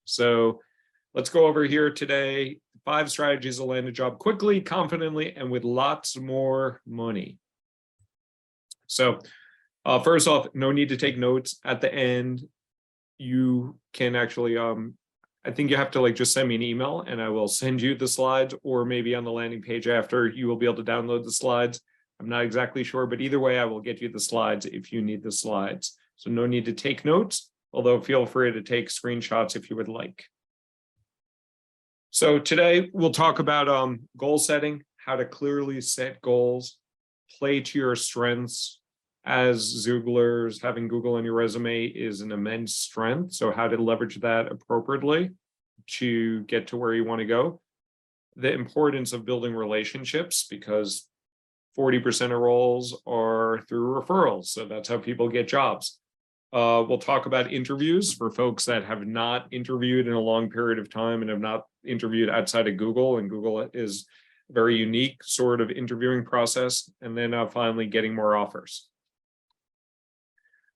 So let's go over here today. 5 strategies to land a job quickly, confidently, and with lots more money. So first off, no need to take notes at the end. You can actually, I think you have to just send me an email and I will send you the slides, or maybe on the landing page after you will be able to download the slides. I'm not exactly sure, but either way, I will get you the slides if you need the slides. So no need to take notes, although feel free to take screenshots if you would like. So today we'll talk about goal setting, how to clearly set goals, play to your strengths. As Xoogler's, having Google on your resume is an immense strength. So how to leverage that appropriately to get to where you want to go. The importance of building relationships, because 40% of roles are through referrals. So that's how people get jobs. We'll talk about interviews for folks that have not interviewed in a long period of time and have not interviewed outside of Google. And Google is a very unique sort of interviewing process. And then finally getting more offers.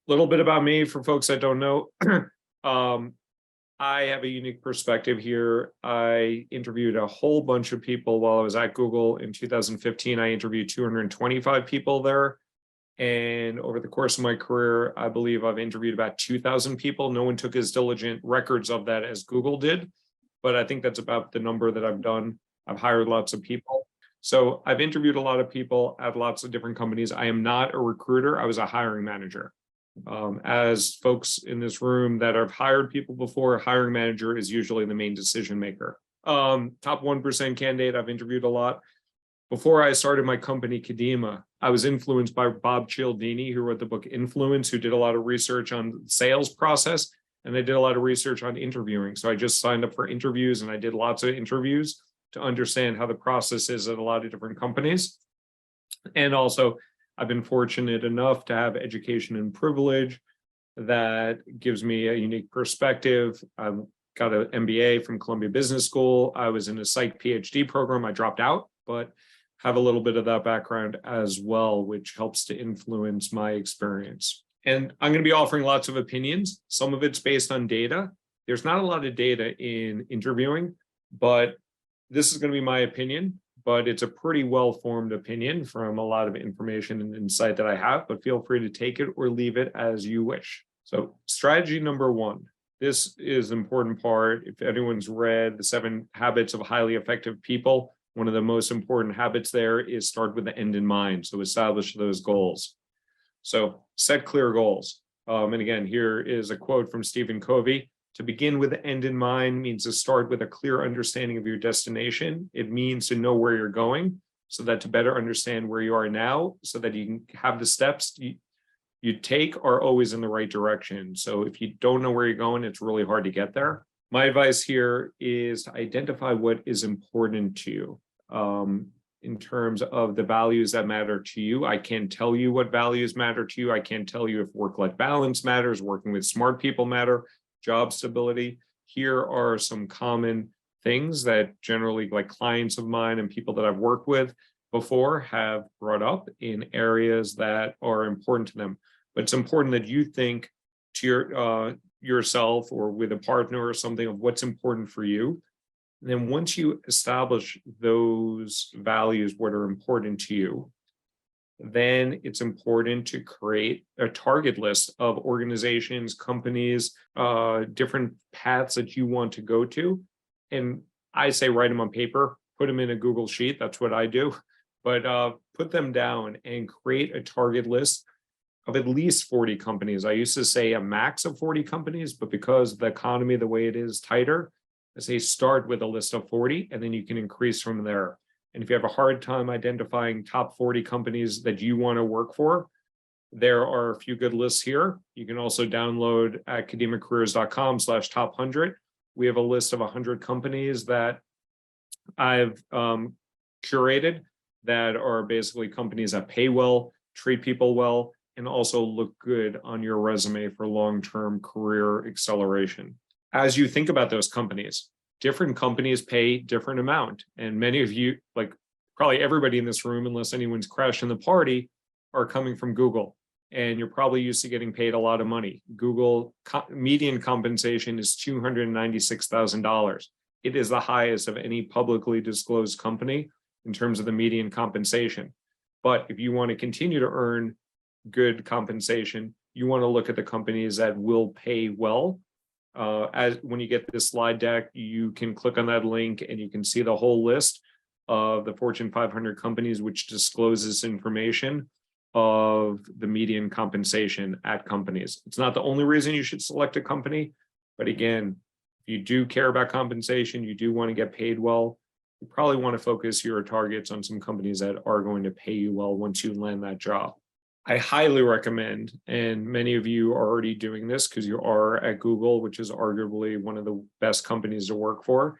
A little bit about me for folks that don't know. I have a unique perspective here. I interviewed a whole bunch of people while I was at Google. In 2015, I interviewed 225 people there. And over the course of my career, I believe I've interviewed about 2,000 people. No one took as diligent records of that as Google did, but I think that's about the number that I've done. I've hired lots of people. So I've interviewed a lot of people at lots of different companies. I am not a recruiter. I was a hiring manager. As folks in this room that have hired people before, a hiring manager is usually the main decision maker. Top 1% candidate, I've interviewed a lot. Before I started my company, Kadima, I was influenced by Bob Cialdini, who wrote the book Influence, who did a lot of research on the sales process, and they did a lot of research on interviewing. So I just signed up for interviews and I did lots of interviews to understand how the process is at a lot of different companies. And also, I've been fortunate enough to have education and privilege that gives me a unique perspective. I've got an MBA from Columbia Business School. I was in a psych PhD program. I dropped out, but have a little bit of that background as well, which helps to influence my experience. And I'm going to be offering lots of opinions. Some of it's based on data. There's not a lot of data in interviewing, but this is going to be my opinion. But it's a pretty well-formed opinion from a lot of information and insight that I have, but feel free to take it or leave it as you wish. So strategy number 1, this is an important part. If anyone's read The 7 Habits of Highly Effective People, one of the most important habits there is start with the end in mind. So establish those goals. So set clear goals. And again, here is a quote from Stephen Covey. To begin with the end in mind means to start with a clear understanding of your destination. It means to know where you're going so that to better understand where you are now, so that you can have the steps you take are always in the right direction. So if you don't know where you're going, it's really hard to get there. My advice here is to identify what is important to you in terms of the values that matter to you. I can't tell you what values matter to you. I can't tell you if work-life balance matters, working with smart people matter, job stability. Here are some common things that generally clients of mine and people that I've worked with before have brought up in areas that are important to them. But it's important that you think to yourself or with a partner or something of what's important for you. And then once you establish those values, what are important to you, then it's important to create a target list of organizations, companies, different paths that you want to go to. And I say write them on paper, put them in a Google Sheet. That's what I do. But put them down and create a target list of at least 40 companies. I used to say a max of 40 companies, but because the economy, the way it is tighter, I say start with a list of 40, and then you can increase from there. And if you have a hard time identifying top 40 companies that you want to work for, there are a few good lists here. You can also download at kadimacareers.com/top 100. We have a list of 100 companies that I've curated that are basically companies that pay well, treat people well, and also look good on your resume for long-term career acceleration. As you think about those companies, different companies pay different amount. And many of you, probably everybody in this room, unless anyone's crashing the party, are coming from Google. and you're probably used to getting paid a lot of money. Google median compensation is $296,000. It is the highest of any publicly disclosed company in terms of the median compensation. But if you want to continue to earn good compensation, you want to look at the companies that will pay well. As when you get this slide deck, you can click on that link and you can see the whole list of the Fortune 500 companies, which discloses information of the median compensation at companies. It's not the only reason you should select a company, but again, if you do care about compensation, you do want to get paid well, you probably want to focus your targets on some companies that are going to pay you well once you land that job. I highly recommend, and many of you are already doing this because you are at Google, which is arguably one of the best companies to work for.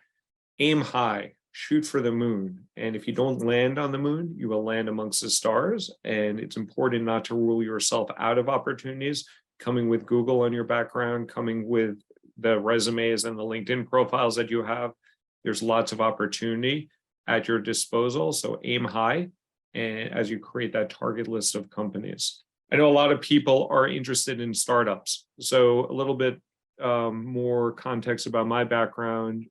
Aim high, shoot for the moon. And if you don't land on the moon, you will land amongst the stars. And it's important not to rule yourself out of opportunities. Coming with Google on your background, coming with the resumes and the LinkedIn profiles that you have, there's lots of opportunity at your disposal. So aim high. And as you create that target list of companies. I know a lot of people are interested in startups. So a little bit more context about my background.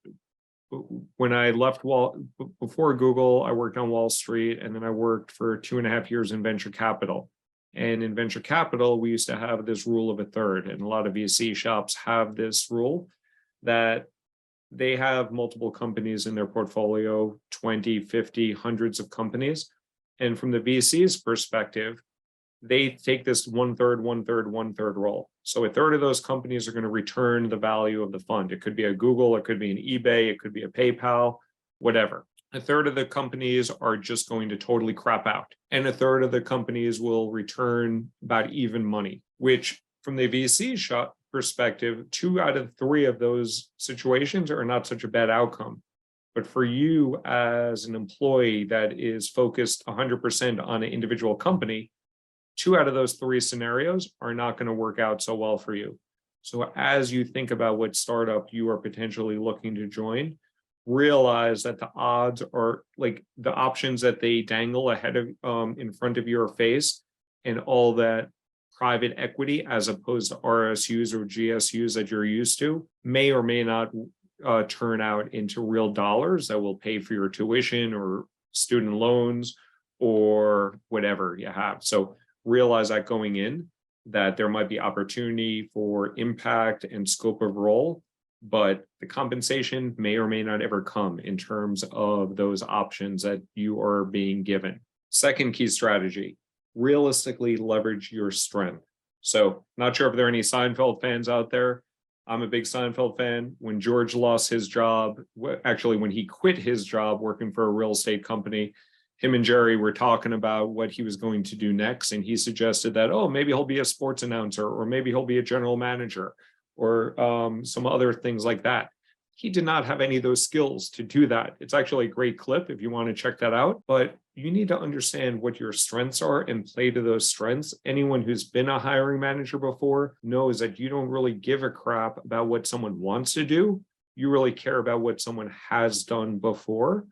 When I left before Google, I worked on Wall Street, and then I worked for 2.5 years in venture capital. And in venture capital, we used to have this rule of a third, and a lot of VC shops have this rule that they have multiple companies in their portfolio, 20, 50, hundreds of companies. And from the VC's perspective, they take this 1/3, 1/3, 1/3 role. So 1/3 of those companies are going to return the value of the fund. It could be a Google, it could be an eBay, it could be a PayPal, whatever. 1/3 of the companies are just going to totally crap out. And 1/3 of the companies will return about even money, which from the VC shop perspective, 2 out of 3 of those situations are not such a bad outcome. But for you as an employee that is focused 100% on an individual company, 2 out of those 3 scenarios are not going to work out so well for you. So as you think about what startup you are potentially looking to join, realize that the odds are like the options that they dangle ahead of in front of your face, and all that private equity as opposed to RSUs or GSUs that you're used to may or may not turn out into real dollars that will pay for your tuition or student loans or whatever you have. So realize that going in, that there might be opportunity for impact and scope of role, but the compensation may or may not ever come in terms of those options that you are being given. Second key strategy, realistically leverage your strength. So not sure if there are any Seinfeld fans out there. I'm a big Seinfeld fan. When George lost his job, actually when he quit his job working for a real estate company, him and Jerry were talking about what he was going to do next. And he suggested that, oh, maybe he'll be a sports announcer, or maybe he'll be a general manager, or some other things like that. He did not have any of those skills to do that. It's actually a great clip if you want to check that out, but you need to understand what your strengths are and play to those strengths. Anyone who's been a hiring manager before knows that you don't really give a crap about what someone wants to do. You really care about what someone has done before.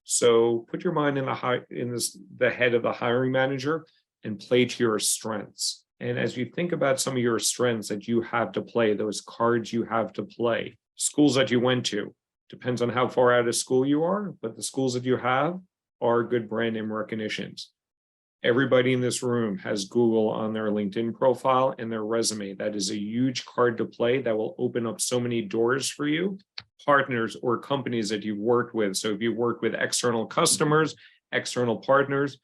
So put your mind in the head of the hiring manager and play to your strengths. And as you think about some of your strengths that you have to play, those cards you have to play, schools that you went to, depends on how far out of school you are, but the schools that you have are good brand name recognitions. Everybody in this room has Google on their LinkedIn profile and their resume. That is a huge card to play that will open up so many doors for you. Partners or companies that you've worked with. So if you work with external customers, external partners,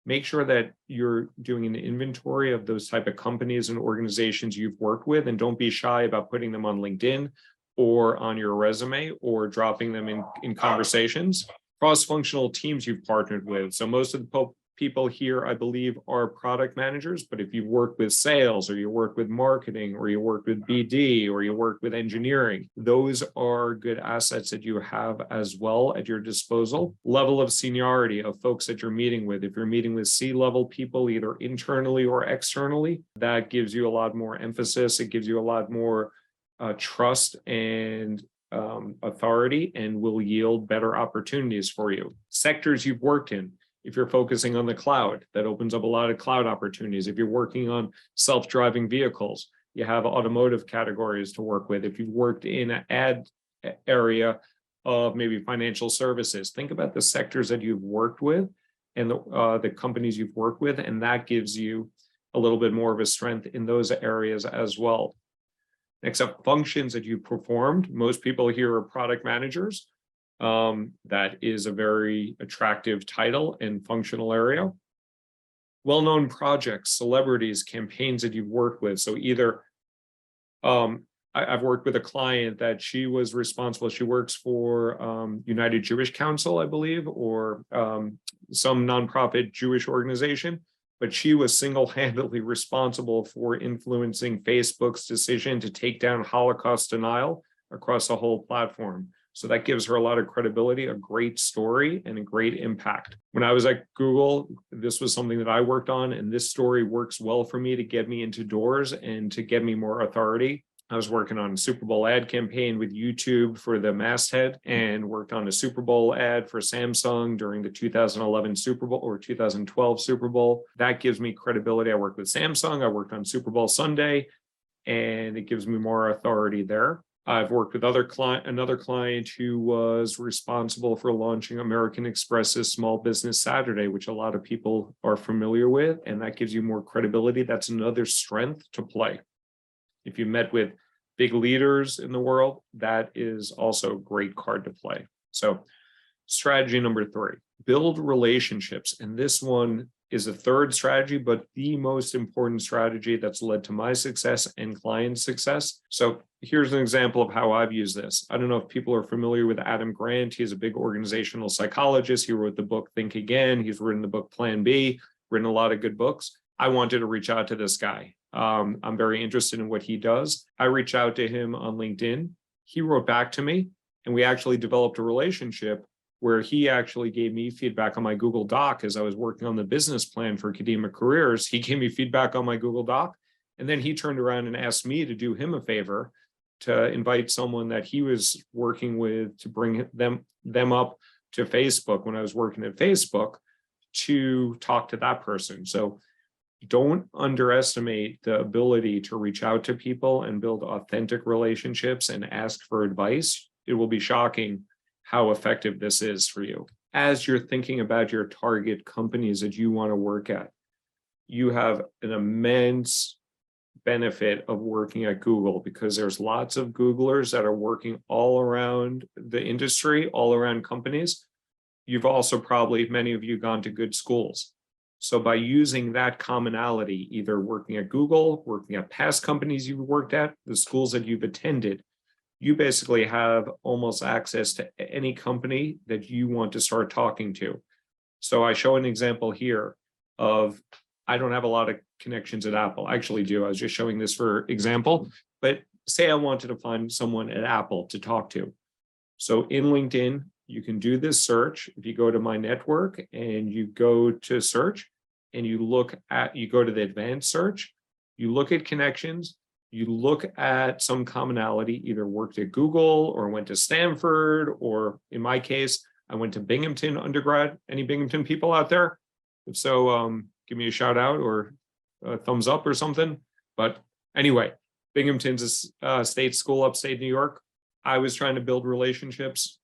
make sure that you're doing an inventory of those type of companies and organizations you've worked with, and don't be shy about putting them on LinkedIn or on your resume or dropping them in conversations. Cross-functional teams you've partnered with. So most of the people here, I believe, are product managers, but if you work with sales or you work with marketing or you work with BD or you work with engineering, those are good assets that you have as well at your disposal. Level of seniority of folks that you're meeting with. If you're meeting with C-level people, either internally or externally, that gives you a lot more emphasis. It gives you a lot more trust and authority, and will yield better opportunities for you. Sectors you've worked in. If you're focusing on the cloud, that opens up a lot of cloud opportunities. If you're working on self-driving vehicles, you have automotive categories to work with. If you've worked in an ad area of maybe financial services, think about the sectors that you've worked with and the companies you've worked with, and that gives you a little bit more of a strength in those areas as well. Next up, functions that you performed. Most people here are product managers. That is a very attractive title and functional area. Well-known projects, celebrities, campaigns that you've worked with. So either I've worked with a client that she was responsible. She works for United Jewish Council, I believe, or some nonprofit Jewish organization. But she was single-handedly responsible for influencing Facebook's decision to take down Holocaust denial across the whole platform. So that gives her a lot of credibility, a great story, and a great impact. When I was at Google, this was something that I worked on, and this story works well for me to get me into doors and to get me more authority. I was working on a Super Bowl ad campaign with YouTube for the masthead, and worked on a Super Bowl ad for Samsung during the 2011 Super Bowl or 2012 Super Bowl. That gives me credibility. I worked with Samsung. I worked on Super Bowl Sunday, and it gives me more authority there. I've worked with another client who was responsible for launching American Express's Small Business Saturday, which a lot of people are familiar with, and that gives you more credibility. That's another strength to play. If you met with big leaders in the world, that is also a great card to play. So strategy number 3, build relationships. And this one is a third strategy, but the most important strategy that's led to my success and client success. So here's an example of how I've used this. I don't know if people are familiar with Adam Grant. He's a big organizational psychologist. He wrote the book Think Again. He's written the book Plan B, written a lot of good books. I wanted to reach out to this guy. I'm very interested in what he does. I reached out to him on LinkedIn. He wrote back to me, and we actually developed a relationship where he actually gave me feedback on my Google Doc as I was working on the business plan for Academic Careers. He gave me feedback on my Google Doc, and then he turned around and asked me to do him a favor to invite someone that he was working with to bring them up to Facebook when I was working at Facebook to talk to that person. So don't underestimate the ability to reach out to people and build authentic relationships and ask for advice. It will be shocking how effective this is for you. As you're thinking about your target companies that you want to work at, you have an immense benefit of working at Google, because there's lots of Googlers that are working all around the industry, all around companies. You've also probably, many of you, gone to good schools. So by using that commonality, either working at Google, working at past companies you've worked at, the schools that you've attended, you basically have almost access to any company that you want to start talking to. So I show an example here of, I don't have a lot of connections at Apple. I actually do. I was just showing this for example, but say I wanted to find someone at Apple to talk to. So in LinkedIn, you can do this search. If you go to my network and you go to search and you go to the advanced search, you look at connections, you look at some commonality, either worked at Google or went to Stanford, or in my case, I went to Binghamton undergrad. Any Binghamton people out there? If so, give me a shout out or a thumbs up or something. But anyway, Binghamton's a state school, upstate New York. I was trying to build relationships.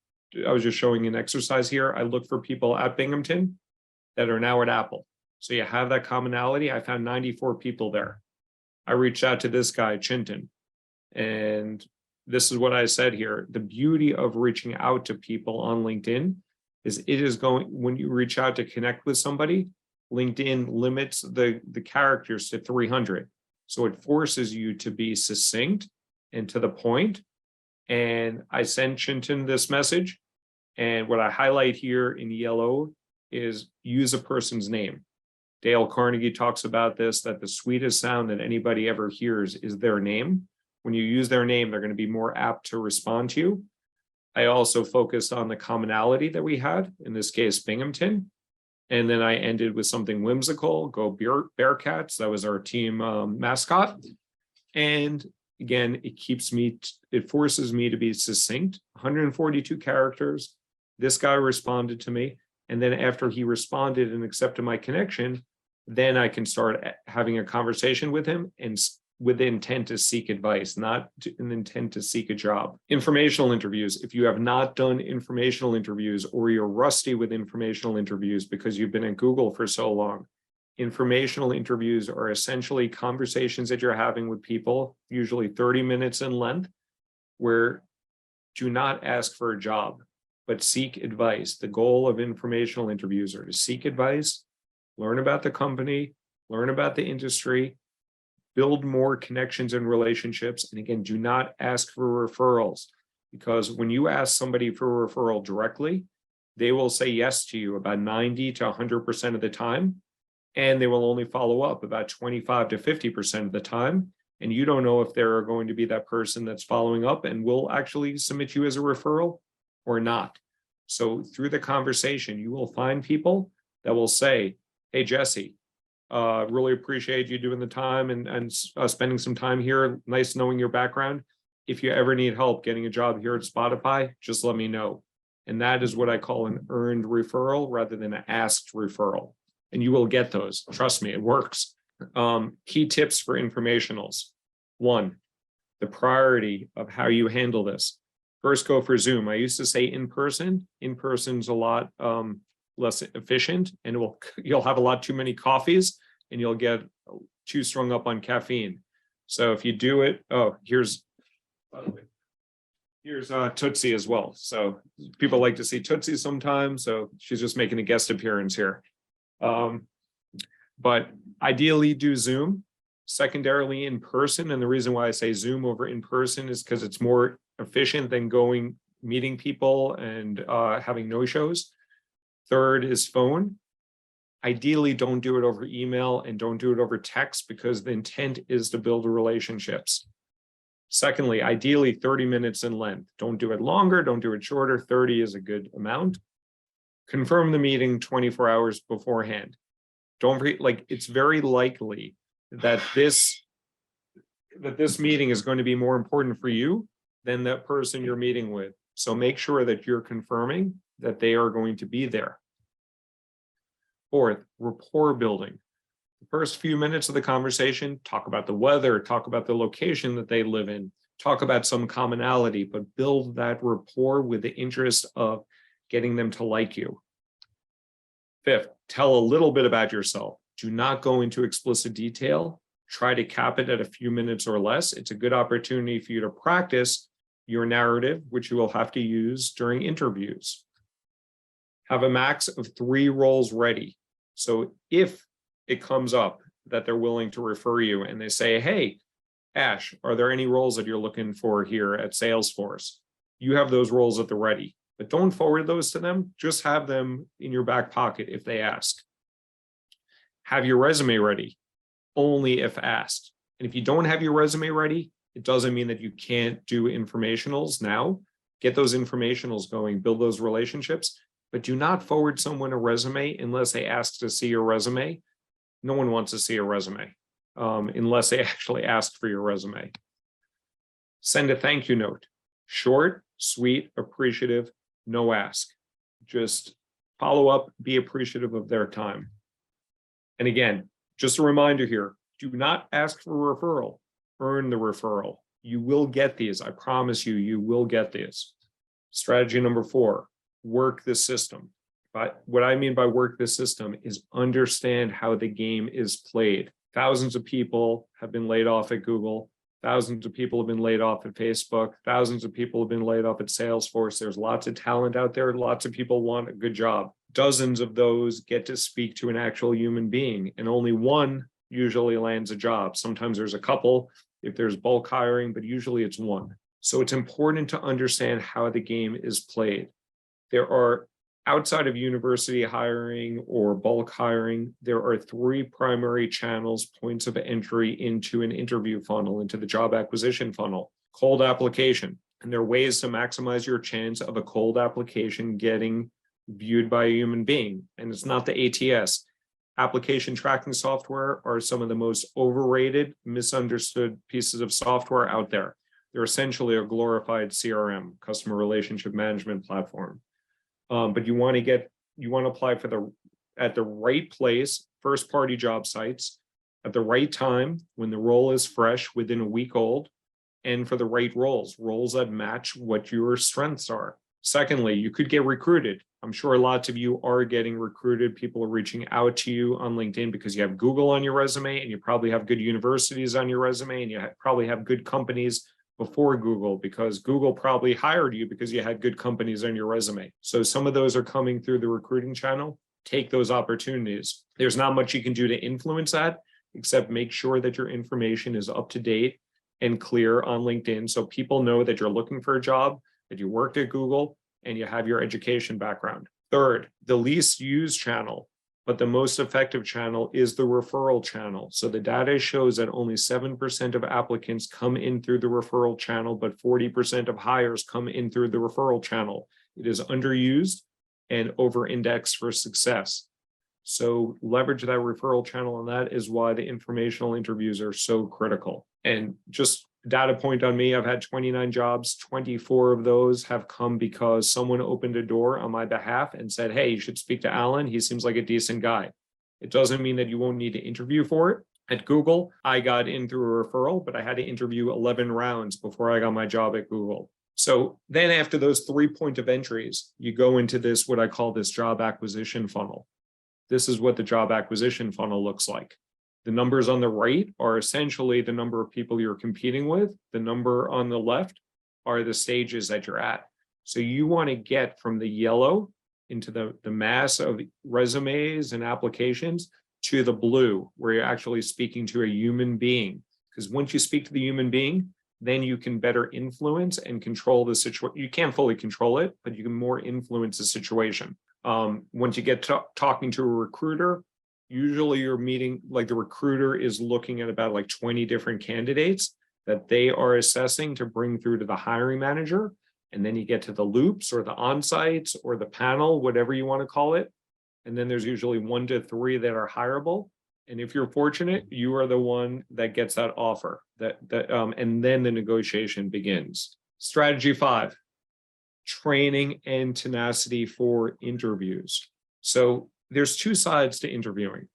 I was just showing an exercise here. I looked for people at Binghamton that are now at Apple. So you have that commonality. I found 94 people there. I reached out to this guy, Chintan, and this is what I said here. The beauty of reaching out to people on LinkedIn is when you reach out to connect with somebody, LinkedIn limits the characters to 300. So it forces you to be succinct and to the point. And I sent Chintan this message. And what I highlight here in yellow is use a person's name. Dale Carnegie talks about this, that the sweetest sound that anybody ever hears is their name. When you use their name, they're going to be more apt to respond to you. I also focused on the commonality that we had, in this case, Binghamton. And then I ended with something whimsical, go Bearcats. That was our team mascot. And again, it forces me to be succinct, 142 characters. This guy responded to me. And then after he responded and accepted my connection, then I can start having a conversation with him and with the intent to seek advice, not an intent to seek a job. Informational interviews. If you have not done informational interviews or you're rusty with informational interviews because you've been at Google for so long, informational interviews are essentially conversations that you're having with people, usually 30 minutes in length, where do not ask for a job, but seek advice. The goal of informational interviews are to seek advice, learn about the company, learn about the industry, build more connections and relationships. And again, do not ask for referrals, because when you ask somebody for a referral directly, they will say yes to you about 90 to 100% of the time. And they will only follow up about 25 to 50% of the time. And you don't know if they're going to be that person that's following up and will actually submit you as a referral or not. So through the conversation, you will find people that will say, hey, Jesse, really appreciate you doing the time and spending some time here. Nice knowing your background. If you ever need help getting a job here at Spotify, just let me know. And that is what I call an earned referral rather than an asked referral. And you will get those. Trust me, it works. Key tips for informationals. 1, the priority of how you handle this. First, go for Zoom. I used to say in person. In person's a lot less efficient, and you'll have a lot too many coffees, and you'll get too strung up on caffeine. So if you do it, here's Tootsie as well. So people like to see Tootsie sometimes. So she's just making a guest appearance here. But ideally do Zoom, secondarily in person. And the reason why I say Zoom over in person is because it's more efficient than meeting people and having no-shows. Third is phone. Ideally, don't do it over email and don't do it over text, because the intent is to build relationships. Secondly, ideally 30 minutes in length. Don't do it longer, don't do it shorter. 30 is a good amount. Confirm the meeting 24 hours beforehand. It's very likely that this meeting is going to be more important for you than that person you're meeting with. So make sure that you're confirming that they are going to be there. Fourth, rapport building. The first few minutes of the conversation, talk about the weather, talk about the location that they live in, talk about some commonality, but build that rapport with the interest of getting them to like you. Fifth, tell a little bit about yourself. Do not go into explicit detail. Try to cap it at a few minutes or less. It's a good opportunity for you to practice your narrative, which you will have to use during interviews. Have a max of 3 roles ready. So if it comes up that they're willing to refer you and they say, hey, Ash, are there any roles that you're looking for here at Salesforce? You have those roles at the ready, but don't forward those to them. Just have them in your back pocket if they ask. Have your resume ready, only if asked. And if you don't have your resume ready, it doesn't mean that you can't do informationals now. Get those informationals going, build those relationships, but do not forward someone a resume unless they ask to see your resume. No one wants to see a resume unless they actually ask for your resume. Send a thank you note. Short, sweet, appreciative, no ask. Just follow up, be appreciative of their time. And again, just a reminder here, do not ask for a referral, earn the referral. You will get these, I promise you, you will get these. Strategy number 4, work the system. But what I mean by work the system is understand how the game is played. Thousands of people have been laid off at Google. Thousands of people have been laid off at Facebook. Thousands of people have been laid off at Salesforce. There's lots of talent out there. Lots of people want a good job. Dozens of those get to speak to an actual human being, and only one usually lands a job. Sometimes there's a couple if there's bulk hiring, but usually it's one. So it's important to understand how the game is played. There are, outside of university hiring or bulk hiring, there are 3 primary channels, points of entry into an interview funnel, into the job acquisition funnel. Cold application. And there are ways to maximize your chance of a cold application getting viewed by a human being. And it's not the ATS. Application tracking software are some of the most overrated, misunderstood pieces of software out there. They're essentially a glorified CRM, customer relationship management platform. But you want to get you want to apply at the right place, first party job sites, at the right time, when the role is fresh, within a week old, and for the right roles that match what your strengths are. Secondly, you could get recruited. I'm sure lots of you are getting recruited. People are reaching out to you on LinkedIn because you have Google on your resume, and you probably have good universities on your resume, and you probably have good companies before Google, because Google probably hired you because you had good companies on your resume. So some of those are coming through the recruiting channel. Take those opportunities. There's not much you can do to influence that, except make sure that your information is up to date and clear on LinkedIn, so people know that you're looking for a job, that you worked at Google, and you have your education background. Third, the least used channel, but the most effective channel, is the referral channel. So the data shows that only 7% of applicants come in through the referral channel, but 40% of hires come in through the referral channel. It is underused and over-indexed for success. So leverage that referral channel, and that is why the informational interviews are so critical. And just data point on me, I've had 29 jobs. 24 of those have come because someone opened a door on my behalf and said, hey, you should speak to Alan. He seems like a decent guy. It doesn't mean that you won't need to interview for it. At Google, I got in through a referral, but I had to interview 11 rounds before I got my job at Google. So then after those 3 point of entries, you go into this, what I call this job acquisition funnel. This is what the job acquisition funnel looks like. The numbers on the right are essentially the number of people you're competing with. The number on the left are the stages that you're at. So you want to get from the yellow into the mass of resumes and applications to the blue, where you're actually speaking to a human being. Because once you speak to the human being, then you can better influence and control the situation. You can't fully control it, but you can more influence the situation. Once you get talking to a recruiter, usually you're meeting, like the recruiter is looking at about like 20 different candidates that they are assessing to bring through to the hiring manager. And then you get to the loops or the on-sites or the panel, whatever you want to call it. And then there's usually 1 to 3 that are hireable. And if you're fortunate, you are the one that gets that offer, and then the negotiation begins. Strategy 5. Training and tenacity for interviews. So there's 2 sides to interviewing.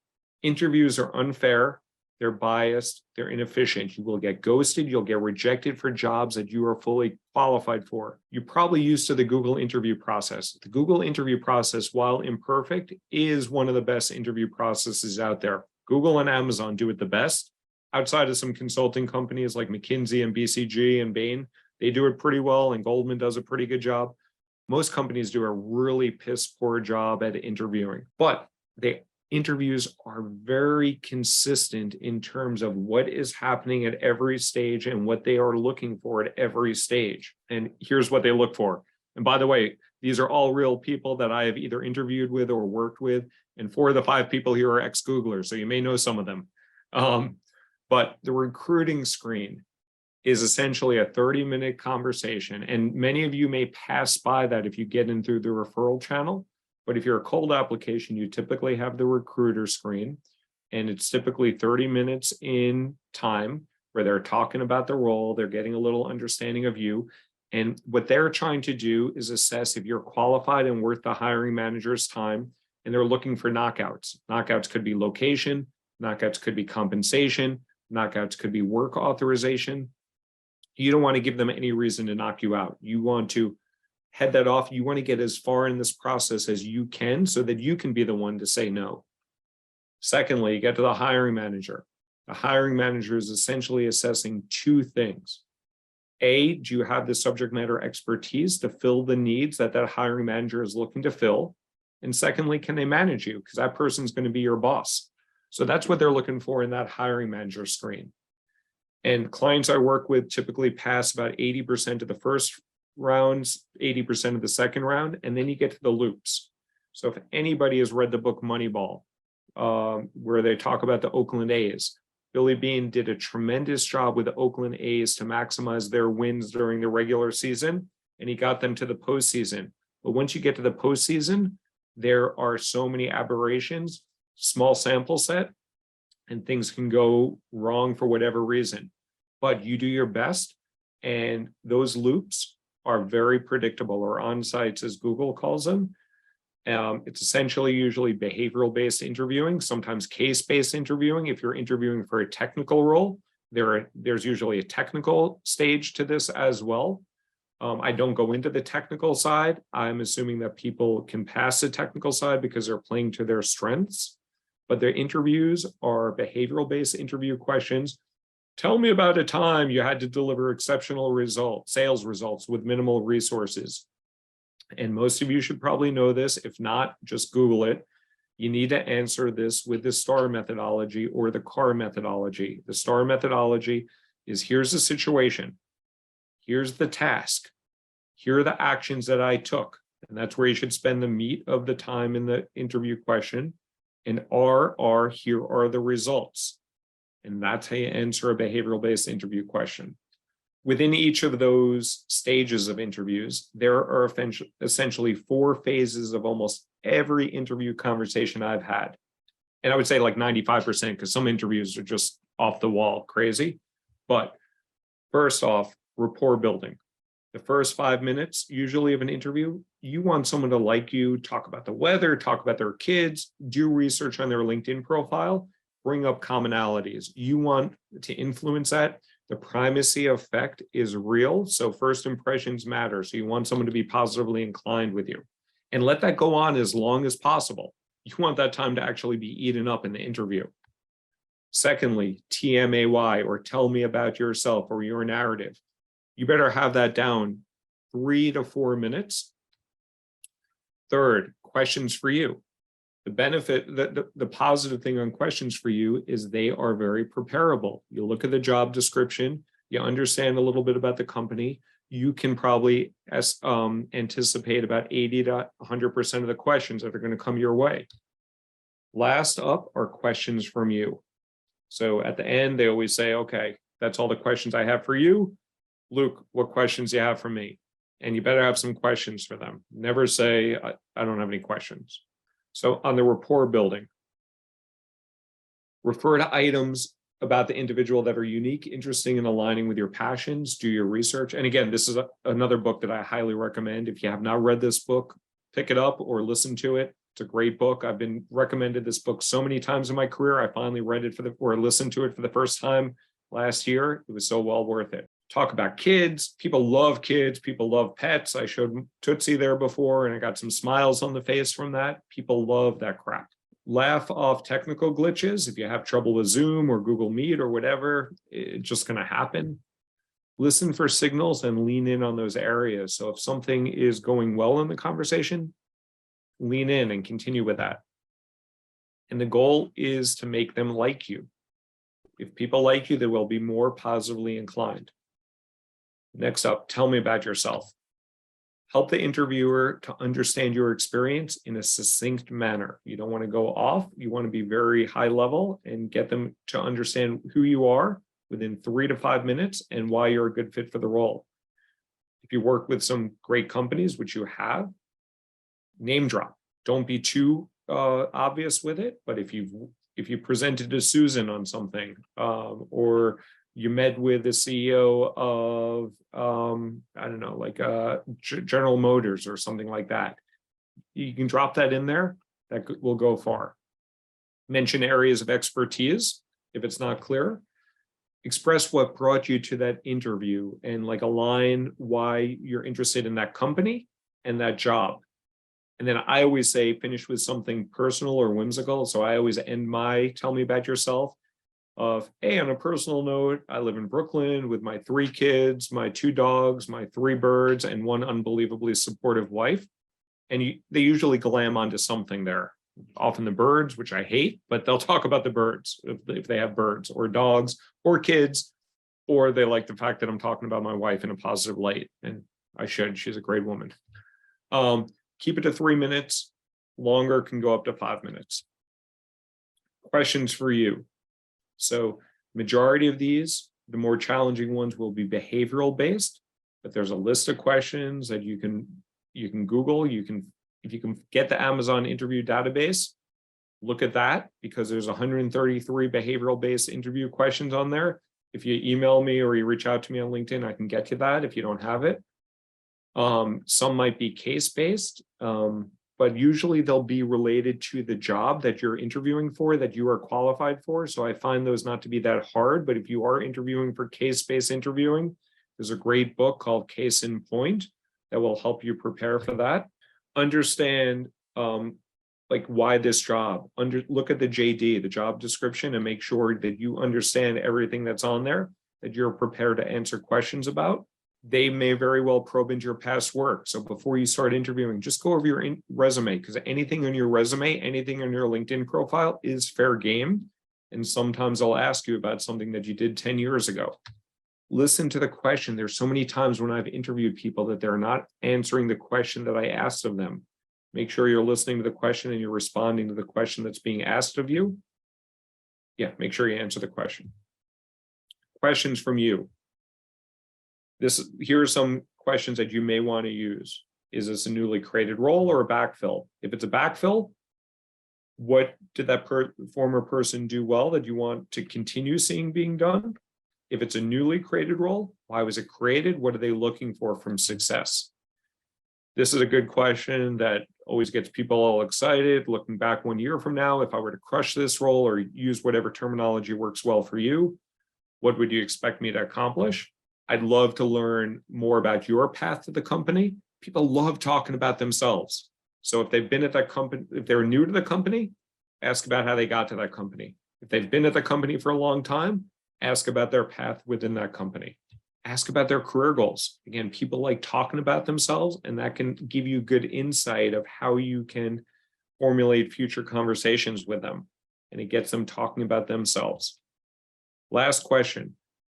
Interviews are unfair, they're biased, they're inefficient. You will get ghosted, you'll get rejected for jobs that you are fully qualified for. You're probably used to the Google interview process. The Google interview process, while imperfect, is one of the best interview processes out there. Google and Amazon do it the best. Outside of some consulting companies like McKinsey and BCG and Bain, they do it pretty well, and Goldman does a pretty good job. Most companies do a really piss poor job at interviewing, but the interviews are very consistent in terms of what is happening at every stage and what they are looking for at every stage. And here's what they look for. And by the way, these are all real people that I have either interviewed with or worked with. And 4 of the 5 people here are ex-Googlers, so you may know some of them. But the recruiting screen is essentially a 30-minute conversation. And many of you may pass by that if you get in through the referral channel. But if you're a cold application, you typically have the recruiter screen. And it's typically 30 minutes in time where they're talking about the role. They're getting a little understanding of you. And what they're trying to do is assess if you're qualified and worth the hiring manager's time. And they're looking for knockouts. Knockouts could be location. Knockouts could be compensation. Knockouts could be work authorization. You don't want to give them any reason to knock you out. You want to head that off. You want to get as far in this process as you can so that you can be the one to say no. Secondly, you get to the hiring manager. The hiring manager is essentially assessing 2 things. A, do you have the subject matter expertise to fill the needs that hiring manager is looking to fill? And secondly, can they manage you? Because that person's going to be your boss. So that's what they're looking for in that hiring manager screen. And clients I work with typically pass about 80% of the first rounds, 80% of the second round, and then you get to the loops. So if anybody has read the book Moneyball, where they talk about the Oakland A's, Billy Beane did a tremendous job with the Oakland A's to maximize their wins during the regular season, and he got them to the postseason. But once you get to the postseason, there are so many aberrations, small sample set, and things can go wrong for whatever reason. But you do your best, and those loops are very predictable, or on-sites as Google calls them. It's essentially usually behavioral-based interviewing, sometimes case-based interviewing. If you're interviewing for a technical role, there's usually a technical stage to this as well. I don't go into the technical side. I'm assuming that people can pass the technical side because they're playing to their strengths, but their interviews are behavioral-based interview questions. Tell me about a time you had to deliver exceptional results, sales results with minimal resources. And most of you should probably know this. If not, just Google it. You need to answer this with the STAR methodology or the CAR methodology. The STAR methodology is, here's the situation. Here's the task. Here are the actions that I took. And that's where you should spend the meat of the time in the interview question. And R, here are the results. And that's how you answer a behavioral-based interview question. Within each of those stages of interviews, there are essentially 4 phases of almost every interview conversation I've had. And I would say like 95%, because some interviews are just off the wall crazy. But first off, rapport building. The first 5 minutes, usually of an interview, you want someone to like you, talk about the weather, talk about their kids, do research on their LinkedIn profile, bring up commonalities. You want to influence that. The primacy effect is real, so first impressions matter. So you want someone to be positively inclined with you. And let that go on as long as possible. You want that time to actually be eaten up in the interview. Secondly, TMAY, or tell me about yourself or your narrative. You better have that down 3 to 4 minutes. Third, questions for you. The benefit, the positive thing on questions for you is they are very preparable. You look at the job description, you understand a little bit about the company, you can probably anticipate about 80 to 100% of the questions that are going to come your way. Last up are questions from you. So at the end, they always say, okay, that's all the questions I have for you. Luke, what questions do you have for me? And you better have some questions for them. Never say, I don't have any questions. So on the rapport building, refer to items about the individual that are unique, interesting, and aligning with your passions. Do your research. And again, this is another book that I highly recommend. If you have not read this book, pick it up or listen to it. It's a great book. I've been recommended this book so many times in my career. I finally read it or listened to it for the first time last year. It was so well worth it. Talk about kids. People love kids. People love pets. I showed Tootsie there before and I got some smiles on the face from that. People love that crap. Laugh off technical glitches. If you have trouble with Zoom or Google Meet or whatever, it's just going to happen. Listen for signals and lean in on those areas. So if something is going well in the conversation, lean in and continue with that. And the goal is to make them like you. If people like you, they will be more positively inclined. Next up, tell me about yourself. Help the interviewer to understand your experience in a succinct manner. You don't want to go off. You want to be very high level and get them to understand who you are within 3 to 5 minutes and why you're a good fit for the role. If you work with some great companies, which you have, name drop. Don't be too obvious with it. But if you presented to Susan on something or you met with the CEO of, I don't know, like General Motors or something like that. You can drop that in there. That will go far. Mention areas of expertise if it's not clear. Express what brought you to that interview and like align why you're interested in that company and that job. And then I always say finish with something personal or whimsical. So I always end my tell me about yourself of, hey, on a personal note, I live in Brooklyn with my 3 kids, my 2 dogs, my 3 birds, and 1 unbelievably supportive wife. And they usually glam onto something there. Often the birds, which I hate, but they'll talk about the birds if they have birds or dogs or kids, or they like the fact that I'm talking about my wife in a positive light. And I should, she's a great woman. Keep it to 3 minutes. Longer can go up to 5 minutes. Questions for you. So majority of these, the more challenging ones will be behavioral based, but there's a list of questions that you can Google. If you can get the Amazon interview database, look at that because there's 133 behavioral based interview questions on there. If you email me or you reach out to me on LinkedIn, I can get you that if you don't have it. Some might be case based, but but usually they'll be related to the job that you're interviewing for, that you are qualified for. So I find those not to be that hard, but if you are interviewing for case-based interviewing, there's a great book called Case in Point that will help you prepare for that. Understand like why this job, look at the JD, the job description, and make sure that you understand everything that's on there, that you're prepared to answer questions about. They may very well probe into your past work. So before you start interviewing, just go over your resume, because anything on your resume, anything on your LinkedIn profile is fair game. And sometimes I'll ask you about something that you did 10 years ago. Listen to the question. There's so many times when I've interviewed people that they're not answering the question that I asked of them. Make sure you're listening to the question and you're responding to the question that's being asked of you. Yeah, make sure you answer the question. Questions from you. Here are some questions that you may want to use. Is this a newly created role or a backfill? If it's a backfill, what did that former person do well that you want to continue seeing being done? If it's a newly created role, why was it created? What are they looking for from success? This is a good question that always gets people all excited. Looking back 1 year from now, if I were to crush this role or use whatever terminology works well for you, what would you expect me to accomplish? I'd love to learn more about your path to the company. People love talking about themselves. So if they've been at that company, if they're new to the company, ask about how they got to that company. If they've been at the company for a long time, ask about their path within that company. Ask about their career goals. Again, people like talking about themselves, and that can give you good insight of how you can formulate future conversations with them. And it gets them talking about themselves. Last question.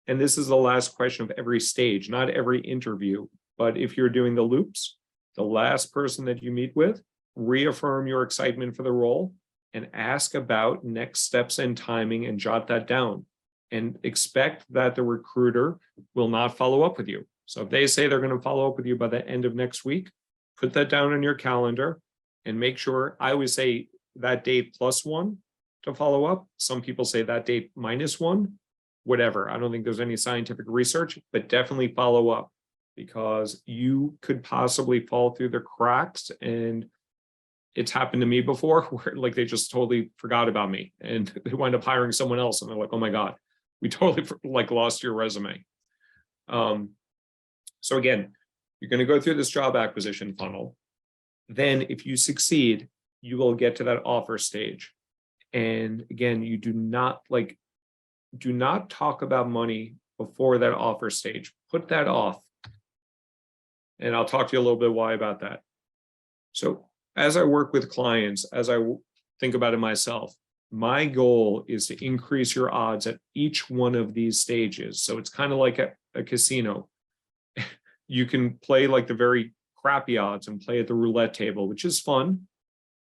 And this is the last question of every stage, not every interview, but if you're doing the loops, the last person that you meet with, reaffirm your excitement for the role and ask about next steps and timing and jot that down. And expect that the recruiter will not follow up with you. So if they say they're going to follow up with you by the end of next week, put that down on your calendar and make sure. I always say that date +1 to follow up. Some people say that date -1, whatever. I don't think there's any scientific research, but definitely follow up, because you could possibly fall through the cracks. And it's happened to me before where like they just totally forgot about me and they wind up hiring someone else and they're like, oh my God, we totally like lost your resume. So again, you're going to go through this job acquisition funnel. Then if you succeed, you will get to that offer stage. And again, you do not talk about money before that offer stage. Put that off. And I'll talk to you a little bit why about that. So as I work with clients, as I think about it myself, my goal is to increase your odds at each one of these stages. So it's kind of like a casino. You can play like the very crappy odds and play at the roulette table, which is fun,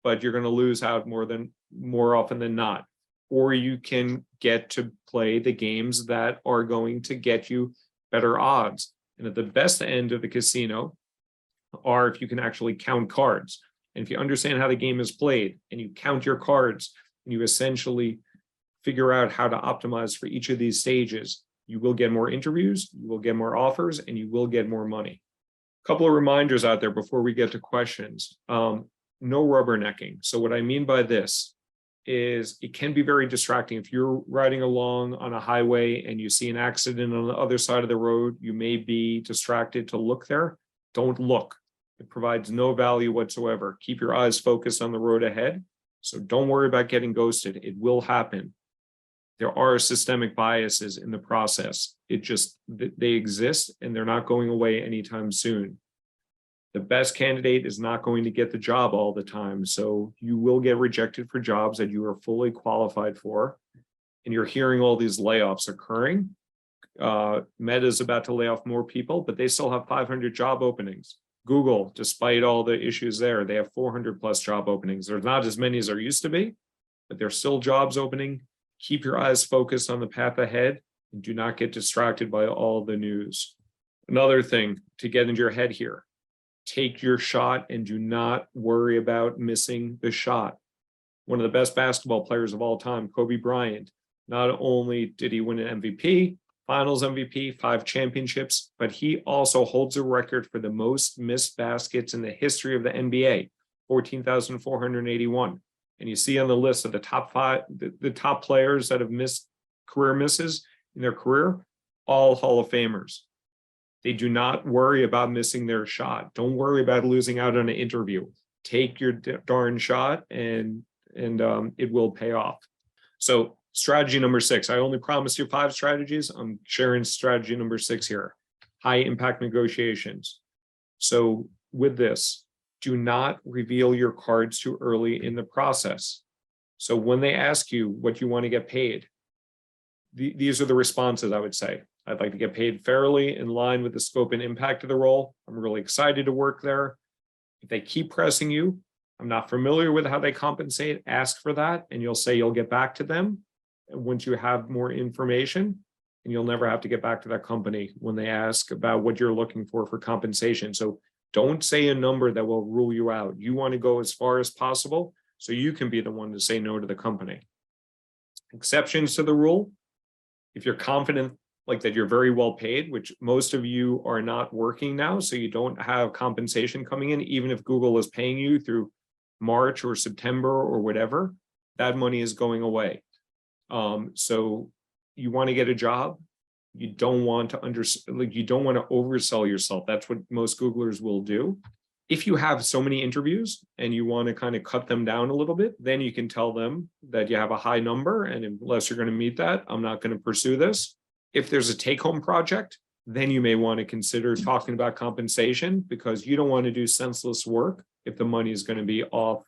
but you're going to lose out more often than not. Or you can get to play the games that are going to get you better odds. And at the best end of the casino are if you can actually count cards. And if you understand how the game is played and you count your cards and you essentially figure out how to optimize for each of these stages, you will get more interviews, you will get more offers, and you will get more money. A couple of reminders out there before we get to questions. No rubbernecking. So what I mean by this is it can be very distracting. If you're riding along on a highway and you see an accident on the other side of the road, you may be distracted to look there. Don't look. It provides no value whatsoever. Keep your eyes focused on the road ahead. So don't worry about getting ghosted. It will happen. There are systemic biases in the process. They exist and they're not going away anytime soon. The best candidate is not going to get the job all the time. So you will get rejected for jobs that you are fully qualified for. And you're hearing all these layoffs occurring. Meta is about to lay off more people, but they still have 500 job openings. Google, despite all the issues there, they have 400 plus job openings. There's not as many as there used to be, but there's still jobs opening. Keep your eyes focused on the path ahead and do not get distracted by all the news. Another thing to get into your head here, take your shot and do not worry about missing the shot. One of the best basketball players of all time, Kobe Bryant, not only did he win an MVP, Finals MVP, 5 championships, but he also holds a record for the most missed baskets in the history of the NBA. 14,481. And you see on the list of the top five, the top players that have missed career misses in their career, all Hall of Famers. They do not worry about missing their shot. Don't worry about losing out on an interview. Take your darn shot and it will pay off. So strategy number 6, I only promised you 5 strategies. I'm sharing strategy number 6 here. High impact negotiations. So with this, do not reveal your cards too early in the process. So when they ask you what you want to get paid, these are the responses I would say. I'd like to get paid fairly in line with the scope and impact of the role. I'm really excited to work there. If they keep pressing you, I'm not familiar with how they compensate, ask for that, and you'll say you'll get back to them once you have more information, and you'll never have to get back to that company when they ask about what you're looking for compensation. So don't say a number that will rule you out. You want to go as far as possible so you can be the one to say no to the company. Exceptions to the rule, if you're confident like that you're very well paid, which most of you are not working now, so you don't have compensation coming in, even if Google is paying you through March or September or whatever, that money is going away. So you want to get a job, you don't want to you don't want to oversell yourself. That's what most Googlers will do. If you have so many interviews and you want to kind of cut them down a little bit, then you can tell them that you have a high number, and unless you're going to meet that, I'm not going to pursue this. If there's a take-home project, then you may want to consider talking about compensation, because you don't want to do senseless work if the money is going to be off,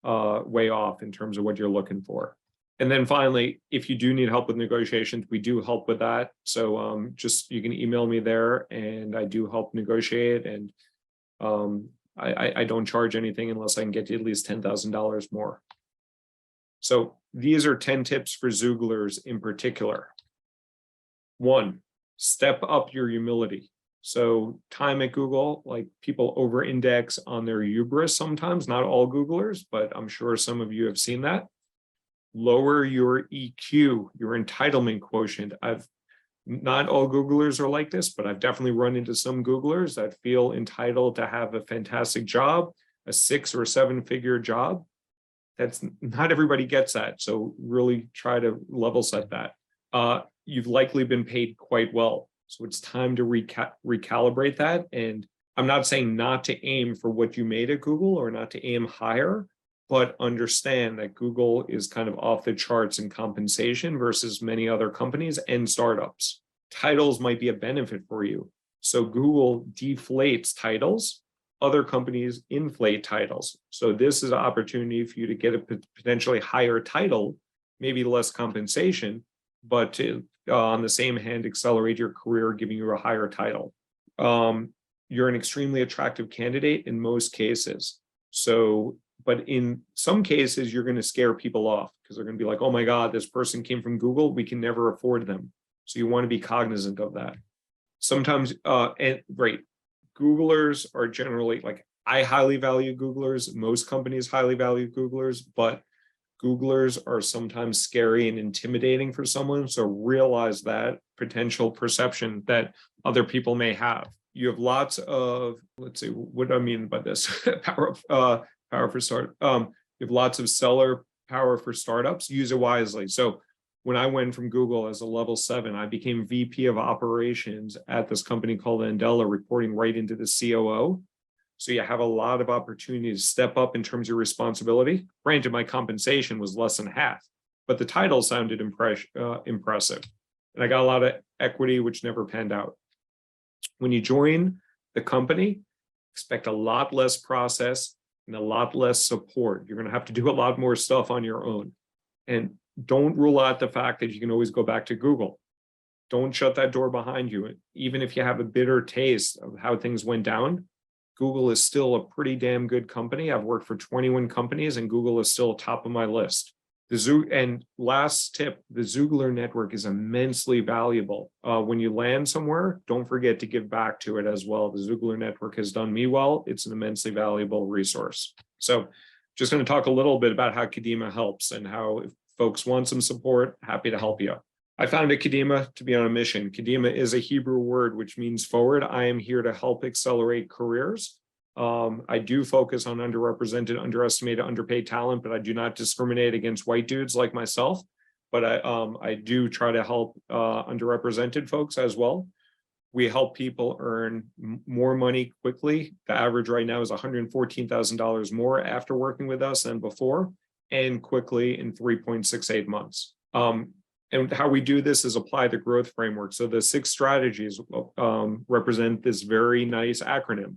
way off in terms of what you're looking for. And then finally, if you do need help with negotiations, we do help with that. So just you can email me there, and I do help negotiate. And I don't charge anything unless I can get you at least $10,000 more. So these are 10 tips for Xooglers in particular. 1, step up your humility. So time at Google, like people over-index on their hubris sometimes, not all Googlers, but I'm sure some of you have seen that. Lower your EQ, your entitlement quotient. Not all Googlers are like this, but I've definitely run into some Googlers that feel entitled to have a fantastic job, a 6 or 7-figure job. That's not everybody gets that. So really try to level set that. You've likely been paid quite well. So it's time to recalibrate that. And I'm not saying not to aim for what you made at Google or not to aim higher, but understand that Google is kind of off the charts in compensation versus many other companies and startups. Titles might be a benefit for you. So Google deflates titles, other companies inflate titles. So this is an opportunity for you to get a potentially higher title, maybe less compensation, but to, on the same hand, accelerate your career, giving you a higher title. You're an extremely attractive candidate in most cases. So, but in some cases, you're going to scare people off because they're going to be like, oh my God, this person came from Google. We can never afford them. So you want to be cognizant of that. Sometimes, Googlers are generally like, I highly value Googlers. Most companies highly value Googlers, but Googlers are sometimes scary and intimidating for someone. So realize that potential perception that other people may have. You have lots of, let's see, what do I mean by this? Power for start. You have lots of seller power for startups. Use it wisely. So when I went from Google as a level 7, I became VP of operations at this company called Andela, reporting right into the COO. So you have a lot of opportunity to step up in terms of your responsibility. Granted, my compensation was less than half, but the title sounded impressive. And I got a lot of equity, which never panned out. When you join the company, expect a lot less process and a lot less support. You're going to have to do a lot more stuff on your own. And don't rule out the fact that you can always go back to Google. Don't shut that door behind you. Even if you have a bitter taste of how things went down, Google is still a pretty damn good company. I've worked for 21 companies and Google is still top of my list. And last tip, the Xoogler network is immensely valuable. When you land somewhere, don't forget to give back to it as well. The Xoogler network has done me well. It's an immensely valuable resource. So just going to talk a little bit about how Kadima helps and how if folks want some support, happy to help you. I founded Kadima to be on a mission. Kadima is a Hebrew word, which means forward. I am here to help accelerate careers. I do focus on underrepresented, underestimated, underpaid talent, but I do not discriminate against white dudes like myself. But I do try to help underrepresented folks as well. We help people earn more money quickly. The average right now is $114,000 more after working with us than before, and quickly in 3.68 months. And how we do this is apply the growth framework. So the 6 strategies represent this very nice acronym.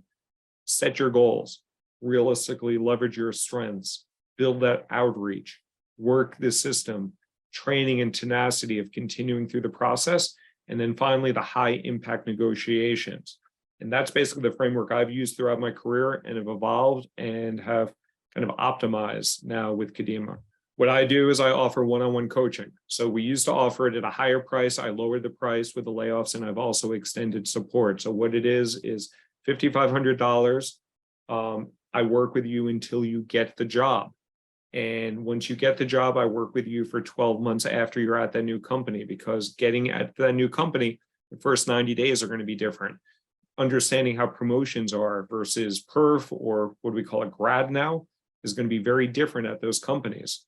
Set your goals, realistically leverage your strengths, build that outreach, work the system, training and tenacity of continuing through the process, and then finally the high impact negotiations. And that's basically the framework I've used throughout my career and have evolved and have kind of optimized now with Kadima. What I do is I offer one-on-one coaching. So we used to offer it at a higher price. I lowered the price with the layoffs, and I've also extended support. So what it is $5,500. I work with you until you get the job. And once you get the job, I work with you for 12 months after you're at that new company, because getting at that new company, the first 90 days are going to be different. Understanding how promotions are versus perf, or what we call a grad now, is going to be very different at those companies.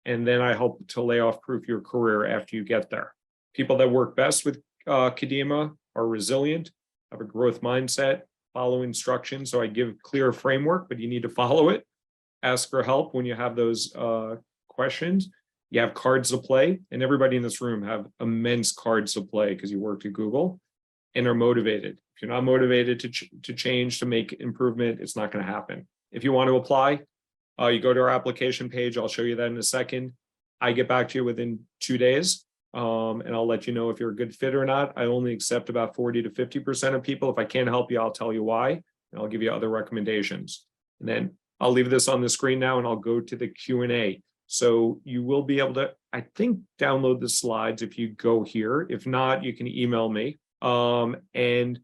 And then I help to lay off proof your career after you get there. People that work best with Kadima are resilient, have a growth mindset, follow instructions. So I give clear framework, but you need to follow it. Ask for help when you have those questions. You have cards to play, and everybody in this room have immense cards to play because you worked at Google and are motivated. If you're not motivated to change, to make improvement, it's not going to happen. If you want to apply, you go to our application page. I'll show you that in a second. I get back to you within 2 days, and I'll let you know if you're a good fit or not. I only accept about 40 to 50% of people. If I can't help you, I'll tell you why, and I'll give you other recommendations. And then I'll leave this on the screen now, and I'll go to the Q&A. So you will be able to, I think, download the slides if you go here. If not, you can email me. And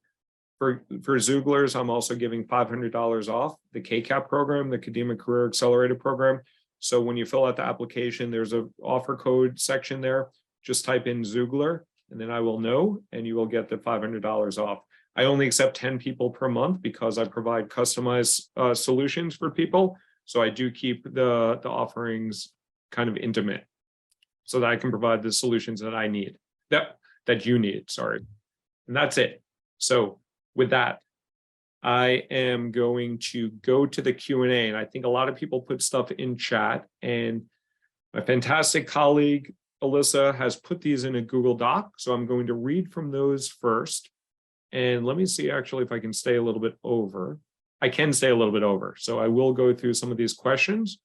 for Xooglers, I'm also giving $500 off the KCAP program, the Kadima Career Accelerator program. So when you fill out the application, there's an offer code section there. Just type in Xoogler, and then I will know, and you will get the $500 off. I only accept 10 people per month because I provide customized solutions for people. So I do keep the offerings kind of intimate so that I can provide the solutions that I need, that you need, sorry. And that's it. So with that, I am going to go to the Q&A, and I think a lot of people put stuff in chat, and my fantastic colleague, Alyssa, has put these in a Google Doc. So I'm going to read from those first. And let me see actually if I can stay a little bit over. I can stay a little bit over. So I will go through some of these questions.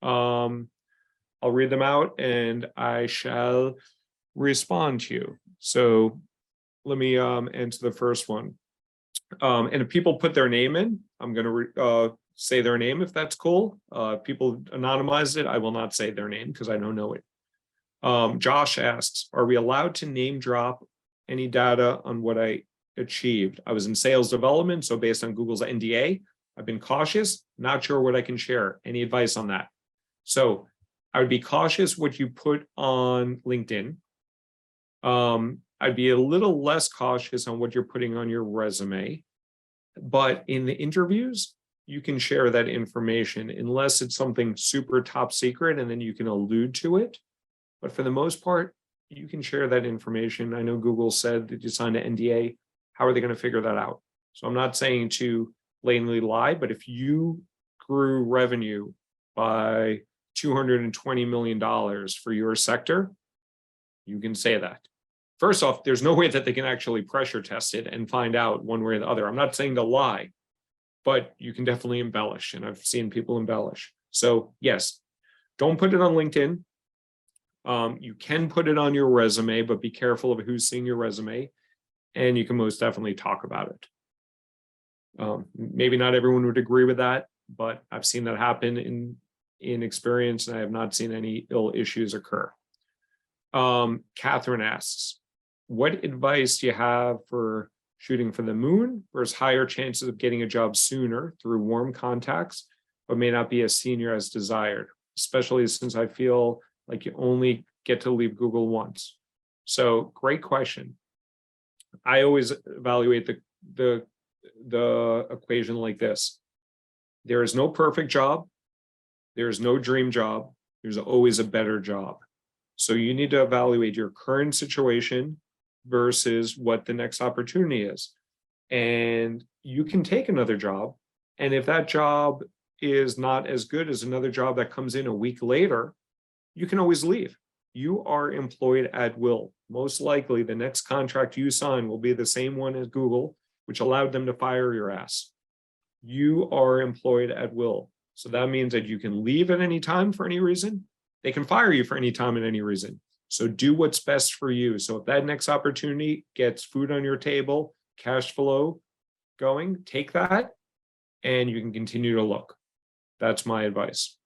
I'll read them out and I shall respond to you. So let me answer the first one. And if people put their name in, I'm going to say their name if that's cool. If people anonymize it, I will not say their name because I don't know it. Josh asks, are we allowed to name drop any data on what I achieved? I was in sales development, so based on Google's NDA, I've been cautious, not sure what I can share. Any advice on that? So I would be cautious what you put on LinkedIn. I'd be a little less cautious on what you're putting on your resume. But in the interviews, you can share that information unless it's something super top secret and then you can allude to it. But for the most part, you can share that information. I know Google said that you signed an NDA. How are they going to figure that out? So I'm not saying to blatantly lie, but if you grew revenue by $220 million for your sector, you can say that. First off, there's no way that they can actually pressure test it and find out one way or the other. I'm not saying to lie, but you can definitely embellish, and I've seen people embellish. So yes, don't put it on LinkedIn. You can put it on your resume, but be careful of who's seeing your resume, and you can most definitely talk about it. Maybe not everyone would agree with that, but I've seen that happen in experience, and I have not seen any ill issues occur. Catherine asks, what advice do you have for shooting for the moon versus higher chances of getting a job sooner through warm contacts, but may not be as senior as desired, especially since I feel like you only get to leave Google once? So great question. I always evaluate the equation like this. There is no perfect job. There is no dream job. There's always a better job. So you need to evaluate your current situation versus what the next opportunity is. And you can take another job. And if that job is not as good as another job that comes in a week later, you can always leave. You are employed at will. Most likely the next contract you sign will be the same one as Google, which allowed them to fire your ass. You are employed at will. So that means that you can leave at any time for any reason. They can fire you for any time and any reason. So do what's best for you. So if that next opportunity gets food on your table, cash flow going, take that, and you can continue to look. That's my advice.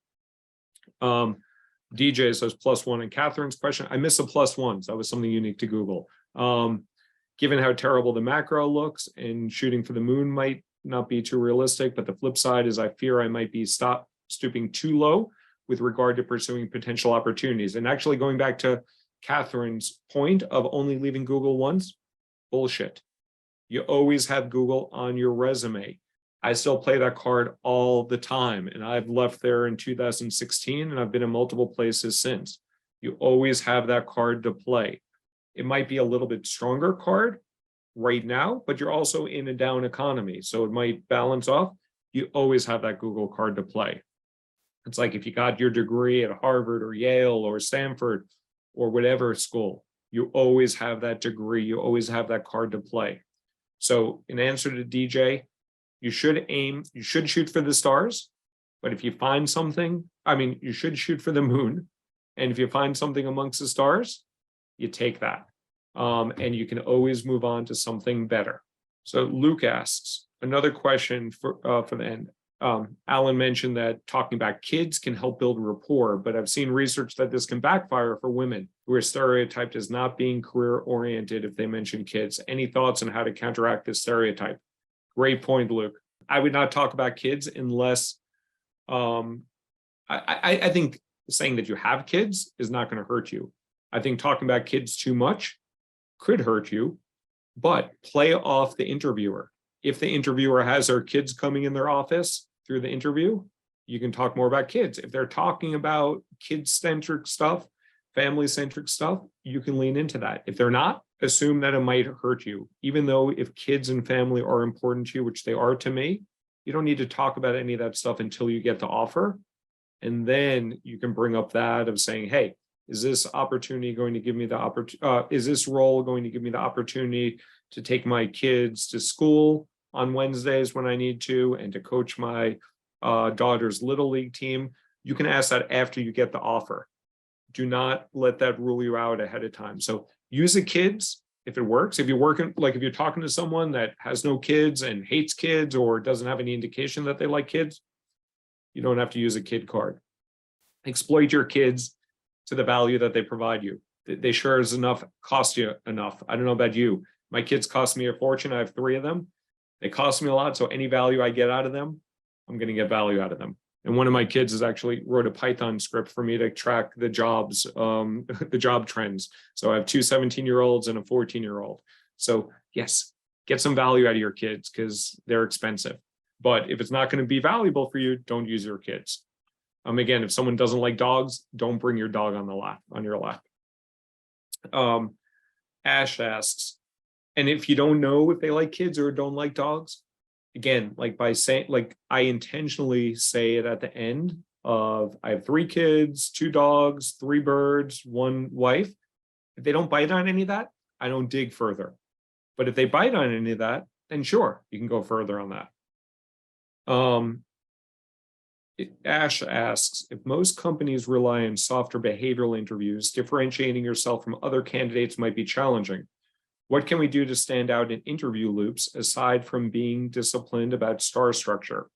DJ says +1. And Catherine's question, I missed the +1s. That was something unique to Google. Given how terrible the macro looks and shooting for the moon might not be too realistic, but the flip side is I fear I might be stooping too low with regard to pursuing potential opportunities. And actually going back to Catherine's point of only leaving Google once, bullshit. You always have Google on your resume. I still play that card all the time. And I've left there in 2016 and I've been in multiple places since. You always have that card to play. It might be a little bit stronger card right now, but you're also in a down economy. So it might balance off. You always have that Google card to play. It's like if you got your degree at Harvard or Yale or Stanford or whatever school, you always have that degree. You always have that card to play. So in answer to DJ, you should shoot for the stars, but if you find something, you should shoot for the moon. And if you find something amongst the stars, you take that. And you can always move on to something better. So Luke asks, another question for the end. Alan mentioned that talking about kids can help build rapport, but I've seen research that this can backfire for women who are stereotyped as not being career-oriented if they mention kids. Any thoughts on how to counteract this stereotype? Great point, Luke. I would not talk about kids unless I think saying that you have kids is not going to hurt you. I think talking about kids too much could hurt you, but play off the interviewer. If the interviewer has their kids coming in their office through the interview, you can talk more about kids. If they're talking about kid-centric stuff, family-centric stuff, you can lean into that. If they're not, assume that it might hurt you. Even though if kids and family are important to you, which they are to me, you don't need to talk about any of that stuff until you get the offer. And then you can bring up that of saying, hey, is this opportunity going to give me the opportunity? Is this role going to give me the opportunity to take my kids to school on Wednesdays when I need to, and to coach my daughter's Little League team? You can ask that after you get the offer. Do not let that rule you out ahead of time. So use the kids if it works. If you're talking to someone that has no kids and hates kids or doesn't have any indication that they like kids, you don't have to use a kid card. Exploit your kids to the value that they provide you. They sure as enough cost you enough. I don't know about you. My kids cost me a fortune. I have 3 of them. They cost me a lot. So any value I get out of them, I'm going to get value out of them. And one of my kids has actually wrote a Python script for me to track the jobs, the job trends. So I have 2 17-year-olds and a 14-year-old. So yes, get some value out of your kids because they're expensive. But if it's not going to be valuable for you, don't use your kids. Again, if someone doesn't like dogs, don't bring your dog on your lap. Ash asks, and if you don't know if they like kids or don't like dogs, again, by saying, I intentionally say it at the end of, I have 3 kids, 2 dogs, 3 birds, 1 wife. If they don't bite on any of that, I don't dig further. But if they bite on any of that, then sure, you can go further on that. Ash asks, if most companies rely on softer behavioral interviews, differentiating yourself from other candidates might be challenging. What can we do to stand out in interview loops aside from being disciplined about star structure?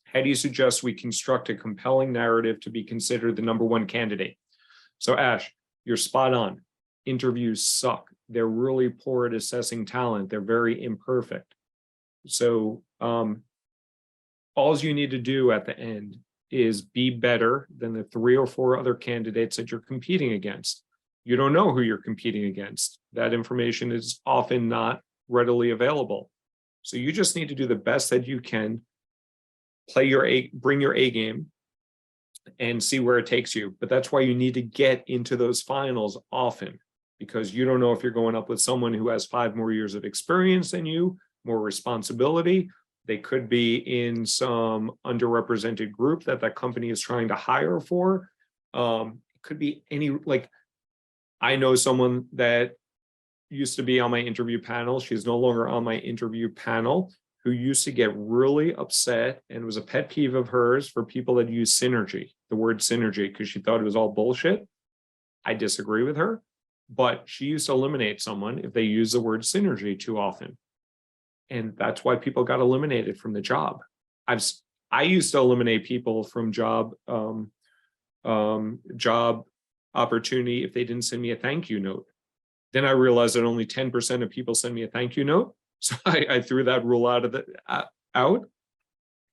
How do you suggest we construct a compelling narrative to be considered the #1 candidate? So Ash, you're spot on. Interviews suck. They're really poor at assessing talent. They're very imperfect. So all you need to do at the end is be better than the 3 or 4 other candidates that you're competing against. You don't know who you're competing against. That information is often not readily available. So you just need to do the best that you can bring your A game and see where it takes you. But that's why you need to get into those finals often, because you don't know if you're going up with someone who has 5 more years of experience than you, more responsibility. They could be in some underrepresented group that company is trying to hire for. It could be any, like, I know someone that used to be on my interview panel. She's no longer on my interview panel, who used to get really upset, and it was a pet peeve of hers for people that use synergy, the word synergy, because she thought it was all bullshit. I disagree with her, but she used to eliminate someone if they use the word synergy too often. And that's why people got eliminated from the job. I used to eliminate people from job opportunity if they didn't send me a thank you note. Then I realized that only 10% of people send me a thank you note. So I threw that rule out.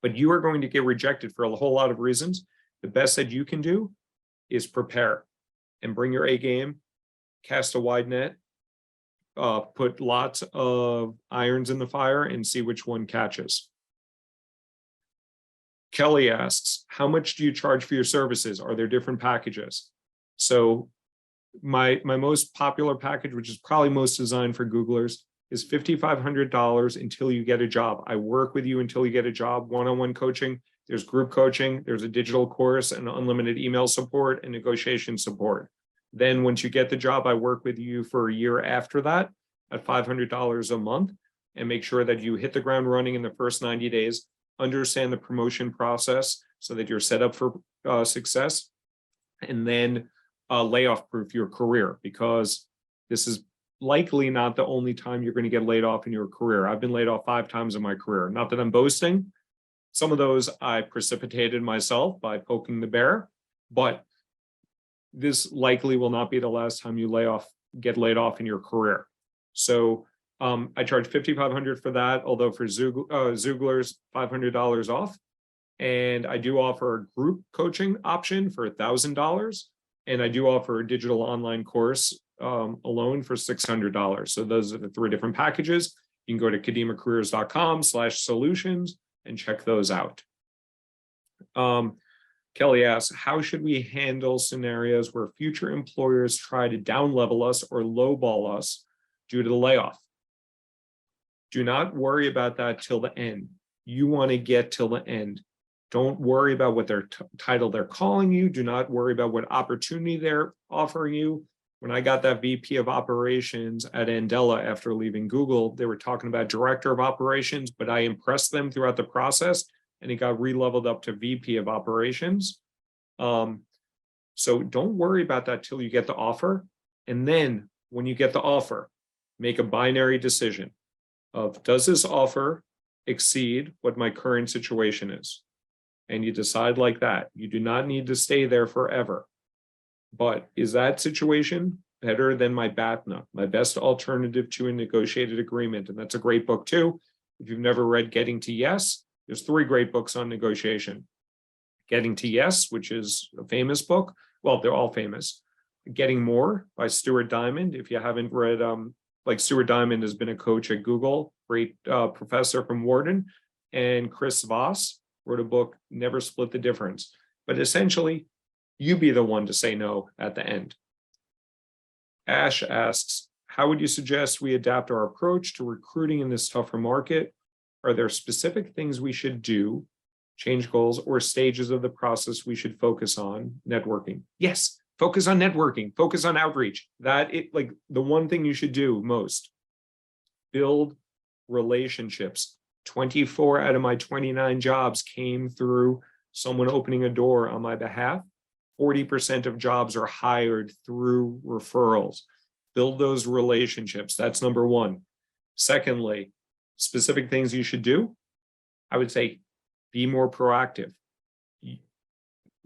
But you are going to get rejected for a whole lot of reasons. The best that you can do is prepare and bring your A game, cast a wide net, put lots of irons in the fire and see which one catches. Kelly asks, how much do you charge for your services? Are there different packages? So my most popular package, which is probably most designed for Googlers, is $5,500 until you get a job. I work with you until you get a job, one-on-one coaching. There's group coaching, there's a digital course and unlimited email support and negotiation support. Then once you get the job, I work with you for a year after that at $500 a month and make sure that you hit the ground running in the first 90 days, understand the promotion process so that you're set up for success, and then layoff proof your career, because this is likely not the only time you're going to get laid off in your career. I've been laid off 5 times in my career. Not that I'm boasting. Some of those I precipitated myself by poking the bear, but this likely will not be the last time you get laid off in your career. So I charge $5,500 for that, although for Xoogler's $500 off. And I do offer a group coaching option for $1,000. And I do offer a digital online course alone for $600. So those are the 3 different packages. You can go to kademacareers.com/solutions and check those out. Kelly asks, how should we handle scenarios where future employers try to down level us or lowball us due to the layoff? Do not worry about that till the end. You want to get till the end. Don't worry about what their title they're calling you. Do not worry about what opportunity they're offering you. When I got that VP of operations at Andela after leaving Google, they were talking about director of operations, but I impressed them throughout the process and it got re-leveled up to VP of operations. So don't worry about that till you get the offer. And then when you get the offer, make a binary decision of, does this offer exceed what my current situation is? And you decide like that. You do not need to stay there forever. But is that situation better than my BATNA, my best alternative to a negotiated agreement? And that's a great book too. If you've never read Getting to Yes, there's 3 great books on negotiation. Getting to Yes, which is a famous book. Well, they're all famous. Getting More by Stuart Diamond. If you haven't read, like Stuart Diamond has been a coach at Google, great professor from Wharton, and Chris Voss wrote a book, Never Split the Difference. But essentially, you be the one to say no at the end. Ash asks, how would you suggest we adapt our approach to recruiting in this tougher market? Are there specific things we should do, change goals, or stages of the process we should focus on? Networking. Yes, focus on networking, focus on outreach. Like the one thing you should do most. Build relationships. 24 out of my 29 jobs came through someone opening a door on my behalf. 40% of jobs are hired through referrals. Build those relationships. That's number 1. Secondly, specific things you should do. I would say be more proactive.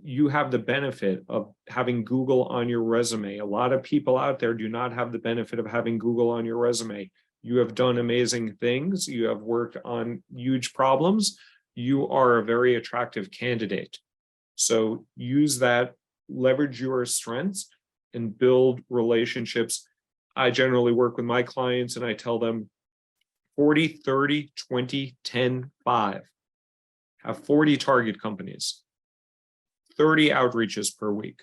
You have the benefit of having Google on your resume. A lot of people out there do not have the benefit of having Google on your resume. You have done amazing things. You have worked on huge problems. You are a very attractive candidate. So use that, leverage your strengths, and build relationships. I generally work with my clients and I tell them 40, 30, 20, 10, 5. have 40 target companies, 30 outreaches per week,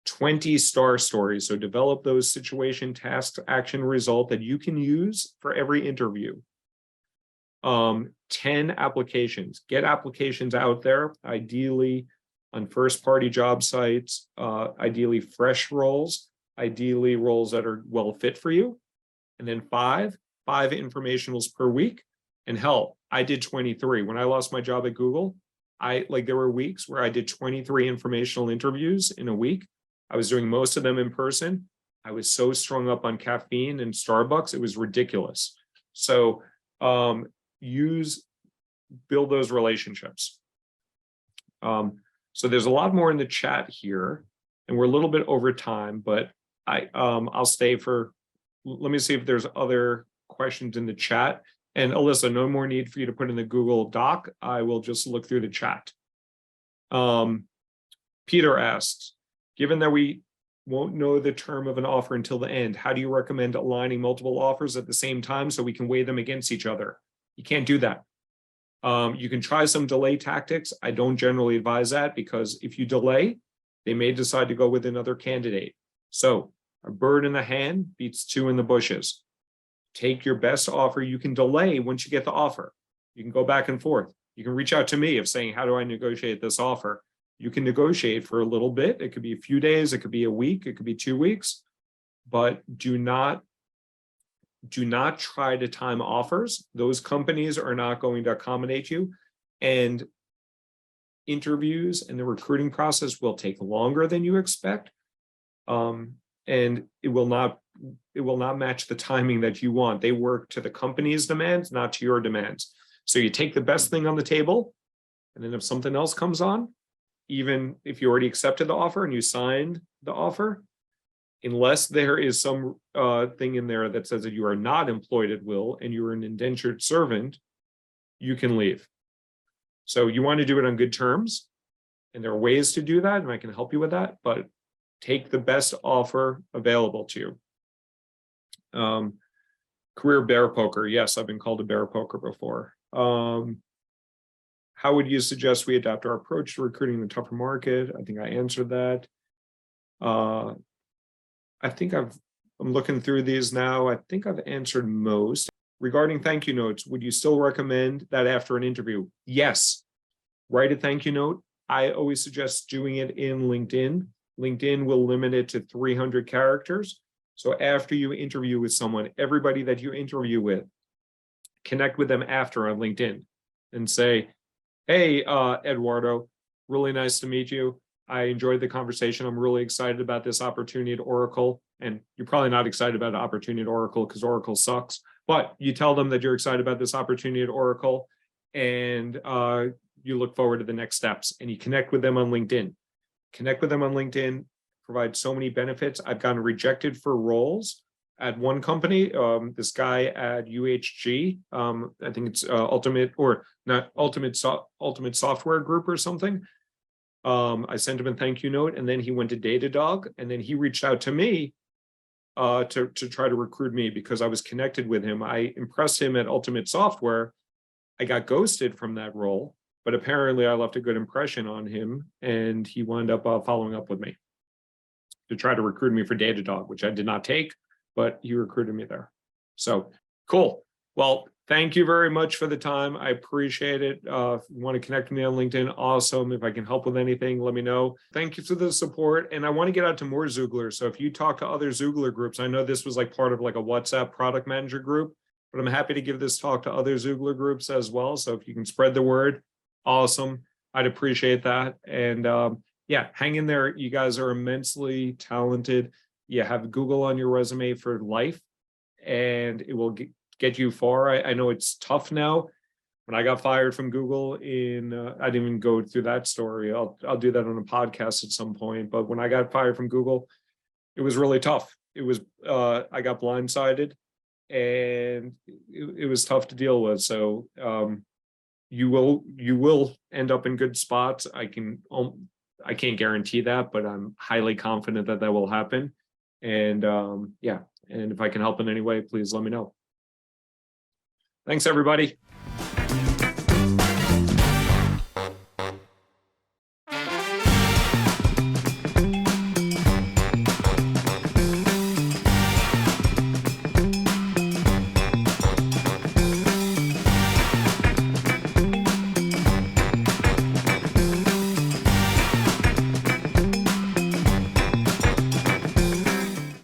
20 star stories. So develop those situation, task, action, result that you can use for every interview. 10 applications. Get applications out there, ideally on first-party job sites, ideally fresh roles, ideally roles that are well fit for you. And then five informationals per week. And hell, I did 23. When I lost my job at Google, there were weeks where I did 23 informational interviews in a week. I was doing most of them in person. I was so strung up on caffeine and Starbucks, it was ridiculous. So build those relationships. So there's a lot more in the chat here, and we're a little bit over time, but I'll stay for, let me see if there's other questions in the chat. And Alyssa, no more need for you to put in the Google Doc. I will just look through the chat. Peter asks, given that we won't know the term of an offer until the end, how do you recommend aligning multiple offers at the same time so we can weigh them against each other? You can't do that. You can try some delay tactics. I don't generally advise that because if you delay, they may decide to go with another candidate. So a bird in the hand beats two in the bushes. Take your best offer. You can delay once you get the offer. You can go back and forth. You can reach out to me of saying, how do I negotiate this offer? You can negotiate for a little bit. It could be a few days. It could be a week. It could be 2 weeks. But do not try to time offers. Those companies are not going to accommodate you. And interviews and the recruiting process will take longer than you expect. And it will not match the timing that you want. They work to the company's demands, not to your demands. So you take the best thing on the table, and then if something else comes on, even if you already accepted the offer and you signed the offer, unless there is some thing in there that says that you are not employed at will and you're an indentured servant, you can leave. So you want to do it on good terms, and there are ways to do that, and I can help you with that, but take the best offer available to you. Career bear poker. Yes, I've been called a bear poker before. How would you suggest we adapt our approach to recruiting in the tougher market? I think I answered that. I think I'm looking through these now. I think I've answered most. Regarding thank you notes, would you still recommend that after an interview? Yes. Write a thank you note. I always suggest doing it in LinkedIn. LinkedIn will limit it to 300 characters. So after you interview with someone, everybody that you interview with, connect with them after on LinkedIn and say, hey, Eduardo, really nice to meet you. I enjoyed the conversation. I'm really excited about this opportunity at Oracle. And you're probably not excited about an opportunity at Oracle because Oracle sucks. But you tell them that you're excited about this opportunity at Oracle and you look forward to the next steps, and you connect with them on LinkedIn. Connect with them on LinkedIn, provide so many benefits. I've gotten rejected for roles at one company. This guy at UHG, I think it's Ultimate Software Group or something. I sent him a thank you note, and then he went to Datadog, and then he reached out to me to try to recruit me because I was connected with him. I impressed him at Ultimate Software. I got ghosted from that role, but apparently I left a good impression on him, and he wound up following up with me to try to recruit me for Datadog, which I did not take, but he recruited me there. So cool. Well, thank you very much for the time. I appreciate it. If you want to connect with me on LinkedIn, awesome. If I can help with anything, let me know. Thank you for the support. And I want to get out to more Xoogler. So if you talk to other Xoogler groups, I know this was like part of like a WhatsApp product manager group, but I'm happy to give this talk to other Xoogler groups as well. So if you can spread the word, awesome. I'd appreciate that. And yeah, hang in there. You guys are immensely talented. You have Google on your resume for life, and it will get you far. I know it's tough now. When I got fired from Google I didn't even go through that story. I'll do that on a podcast at some point. But when I got fired from Google, it was really tough. It was I got blindsided, and it was tough to deal with. So you will end up in good spots. I can't guarantee that, but I'm highly confident that will happen. And yeah, and if I can help in any way, please let me know. Thanks, everybody.